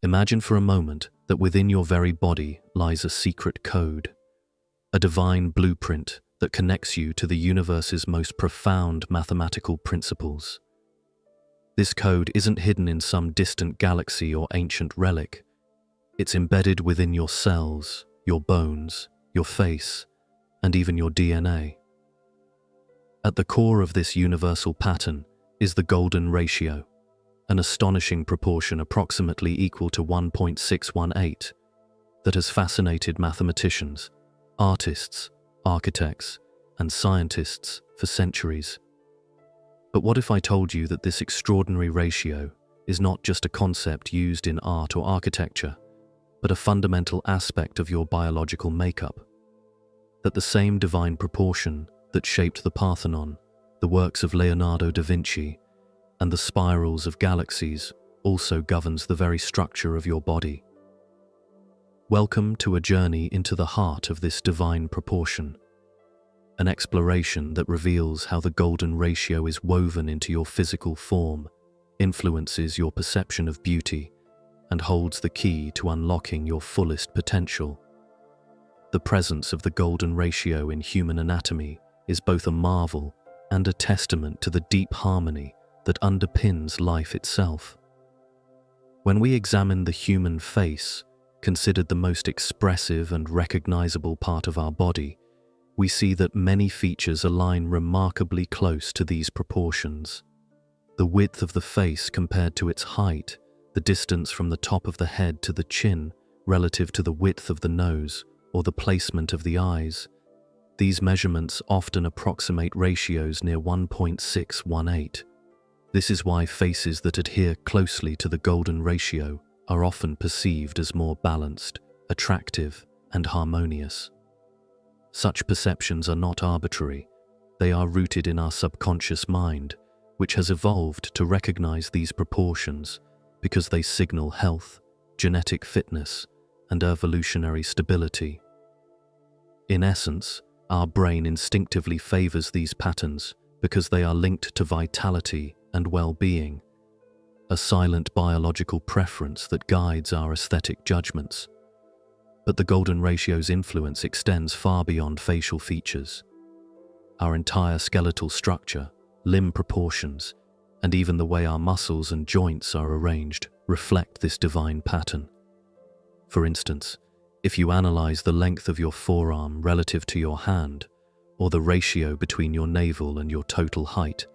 Imagine for a moment that within your very body lies a secret code, a divine blueprint that connects you to the universe's most profound mathematical principles. This code isn't hidden in some distant galaxy or ancient relic. It's embedded within your cells, your bones, your face, and even your DNA. At the core of this universal pattern is the golden ratio, an astonishing proportion approximately equal to 1.618 that has fascinated mathematicians, artists, architects, and scientists for centuries. But what if I told you that this extraordinary ratio is not just a concept used in art or architecture, but a fundamental aspect of your biological makeup? That the same divine proportion that shaped the Parthenon, the works of Leonardo da Vinci, and the spirals of galaxies also governs the very structure of your body. Welcome to a journey into the heart of this divine proportion, an exploration that reveals how the golden ratio is woven into your physical form, influences your perception of beauty, and holds the key to unlocking your fullest potential. The presence of the golden ratio in human anatomy is both a marvel and a testament to the deep harmony that underpins life itself. When we examine the human face, considered the most expressive and recognizable part of our body, we see that many features align remarkably close to these proportions. The width of the face compared to its height, the distance from the top of the head to the chin relative to the width of the nose, or the placement of the eyes. These measurements often approximate ratios near 1.618. This is why faces that adhere closely to the golden ratio are often perceived as more balanced, attractive, and harmonious. Such perceptions are not arbitrary. They are rooted in our subconscious mind, which has evolved to recognize these proportions because they signal health, genetic fitness, and evolutionary stability. In essence, our brain instinctively favors these patterns because they are linked to vitality and well-being, a silent biological preference that guides our aesthetic judgments. But the golden ratio's influence extends far beyond facial features. Our entire skeletal structure, limb proportions, and even the way our muscles and joints are arranged reflect this divine pattern. For instance, if you analyze the length of your forearm relative to your hand, or the ratio between your navel and your total height,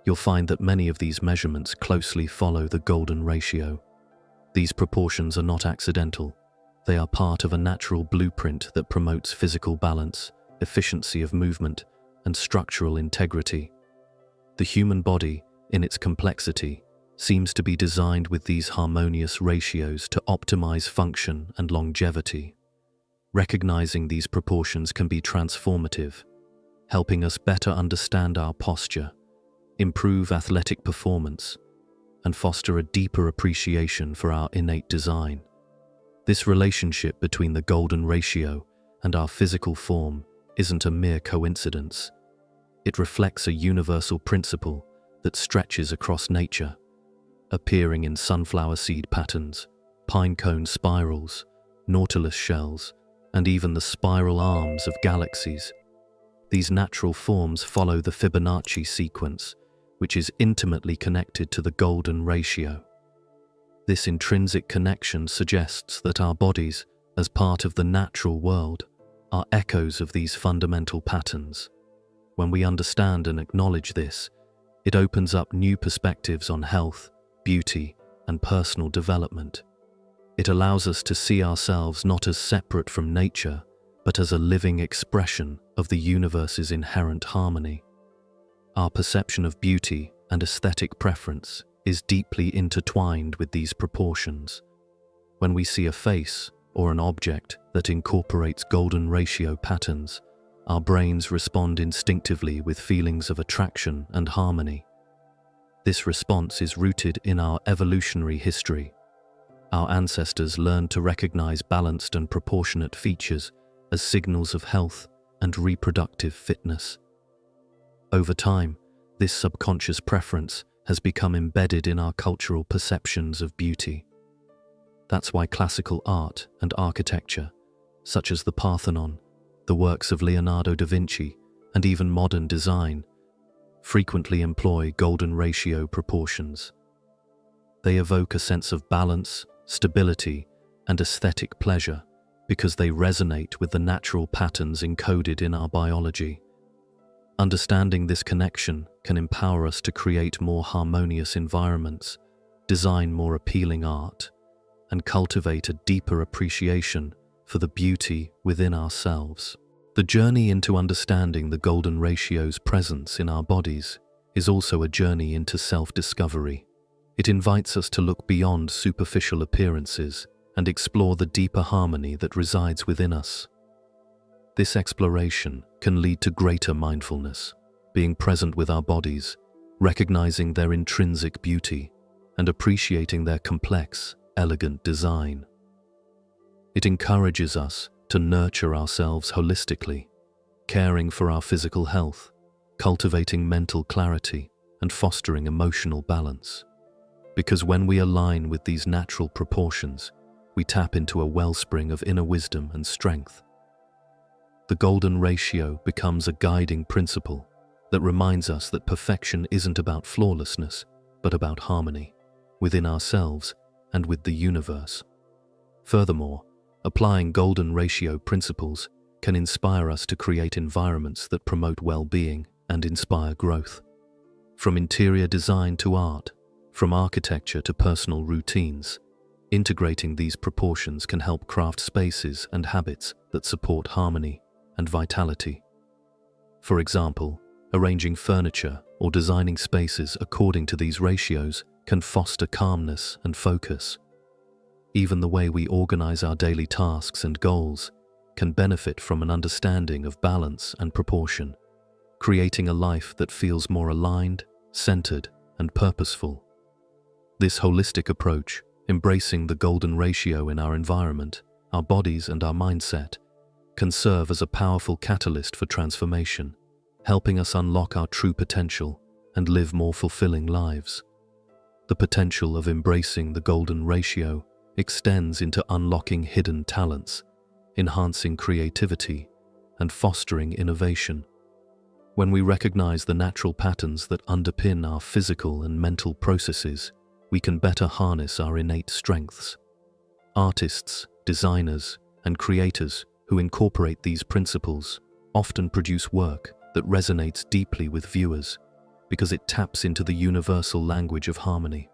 you'll find that many of these measurements closely follow the golden ratio. These proportions are not accidental. They are part of a natural blueprint that promotes physical balance, efficiency of movement, and structural integrity. The human body, in its complexity, seems to be designed with these harmonious ratios to optimize function and longevity. Recognizing these proportions can be transformative, helping us better understand our posture, improve athletic performance, and foster a deeper appreciation for our innate design. This relationship between the golden ratio and our physical form isn't a mere coincidence. It reflects a universal principle that stretches across nature, appearing in sunflower seed patterns, pine cone spirals, nautilus shells, and even the spiral arms of galaxies. These natural forms follow the Fibonacci sequence, which is intimately connected to the golden ratio. This intrinsic connection suggests that our bodies, as part of the natural world, are echoes of these fundamental patterns. When we understand and acknowledge this, it opens up new perspectives on health, beauty, and personal development. It allows us to see ourselves not as separate from nature, but as a living expression of the universe's inherent harmony. Our perception of beauty and aesthetic preference is deeply intertwined with these proportions. When we see a face or an object that incorporates golden ratio patterns, our brains respond instinctively with feelings of attraction and harmony. This response is rooted in our evolutionary history. Our ancestors learned to recognize balanced and proportionate features as signals of health and reproductive fitness. Over time, this subconscious preference has become embedded in our cultural perceptions of beauty. That's why classical art and architecture, such as the Parthenon, the works of Leonardo da Vinci, and even modern design, frequently employ golden ratio proportions. They evoke a sense of balance, stability, and aesthetic pleasure because they resonate with the natural patterns encoded in our biology. Understanding this connection can empower us to create more harmonious environments, design more appealing art, and cultivate a deeper appreciation for the beauty within ourselves. The journey into understanding the golden ratio's presence in our bodies is also a journey into self-discovery. It invites us to look beyond superficial appearances and explore the deeper harmony that resides within us. This exploration can lead to greater mindfulness, being present with our bodies, recognizing their intrinsic beauty, and appreciating their complex, elegant design. It encourages us to nurture ourselves holistically, caring for our physical health, cultivating mental clarity, and fostering emotional balance. Because when we align with these natural proportions, we tap into a wellspring of inner wisdom and strength. The golden ratio becomes a guiding principle that reminds us that perfection isn't about flawlessness, but about harmony within ourselves and with the universe. Furthermore, applying golden ratio principles can inspire us to create environments that promote well-being and inspire growth. From interior design to art, from architecture to personal routines, integrating these proportions can help craft spaces and habits that support harmony and vitality. For example, arranging furniture or designing spaces according to these ratios can foster calmness and focus. Even the way we organize our daily tasks and goals can benefit from an understanding of balance and proportion, creating a life that feels more aligned, centered, and purposeful. This holistic approach, embracing the golden ratio in our environment, our bodies, and our mindset, can serve as a powerful catalyst for transformation, helping us unlock our true potential and live more fulfilling lives. The potential of embracing the golden ratio extends into unlocking hidden talents, enhancing creativity, and fostering innovation. When we recognize the natural patterns that underpin our physical and mental processes, we can better harness our innate strengths. Artists, designers, and creators who incorporate these principles often produce work that resonates deeply with viewers because it taps into the universal language of harmony.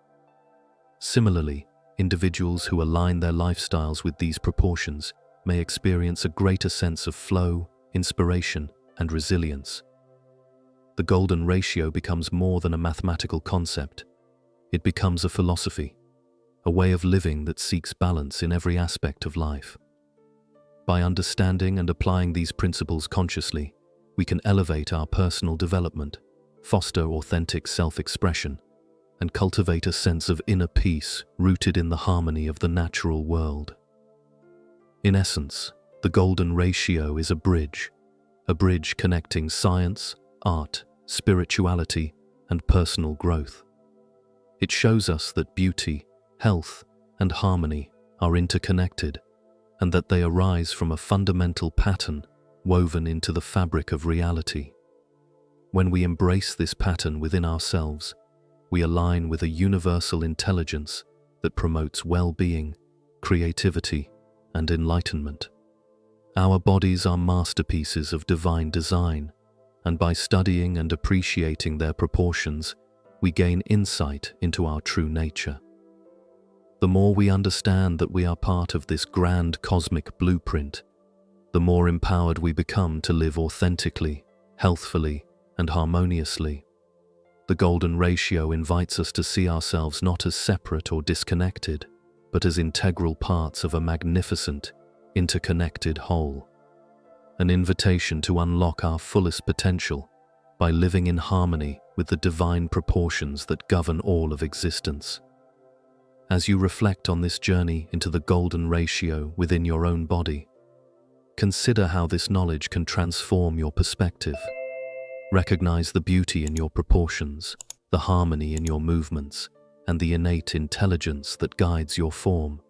Similarly, individuals who align their lifestyles with these proportions may experience a greater sense of flow, inspiration, and resilience. The golden ratio becomes more than a mathematical concept. It becomes a philosophy, a way of living that seeks balance in every aspect of life. By understanding and applying these principles consciously, we can elevate our personal development, foster authentic self-expression, and cultivate a sense of inner peace rooted in the harmony of the natural world. In essence, the golden ratio is a bridge connecting science, art, spirituality, and personal growth. It shows us that beauty, health, and harmony are interconnected, and that they arise from a fundamental pattern woven into the fabric of reality. When we embrace this pattern within ourselves, we align with a universal intelligence that promotes well-being, creativity, and enlightenment. Our bodies are masterpieces of divine design, and by studying and appreciating their proportions, we gain insight into our true nature. The more we understand that we are part of this grand cosmic blueprint, the more empowered we become to live authentically, healthfully, and harmoniously. The golden ratio invites us to see ourselves not as separate or disconnected, but as integral parts of a magnificent, interconnected whole. An invitation to unlock our fullest potential by living in harmony with the divine proportions that govern all of existence. As you reflect on this journey into the golden ratio within your own body, consider how this knowledge can transform your perspective. Recognize the beauty in your proportions, the harmony in your movements, and the innate intelligence that guides your form.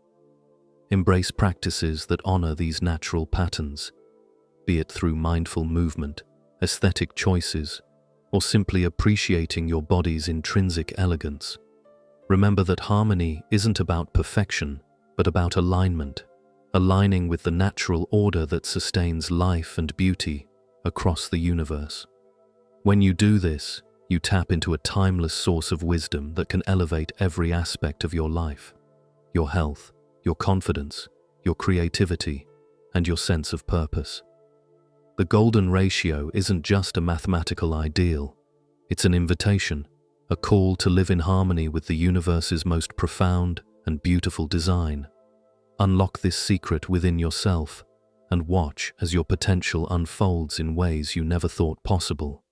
Embrace practices that honor these natural patterns, be it through mindful movement, aesthetic choices, or simply appreciating your body's intrinsic elegance. Remember that harmony isn't about perfection, but about alignment, aligning with the natural order that sustains life and beauty across the universe. When you do this, you tap into a timeless source of wisdom that can elevate every aspect of your life: your health, your confidence, your creativity, and your sense of purpose. The golden ratio isn't just a mathematical ideal, it's an invitation, a call to live in harmony with the universe's most profound and beautiful design. Unlock this secret within yourself and watch as your potential unfolds in ways you never thought possible.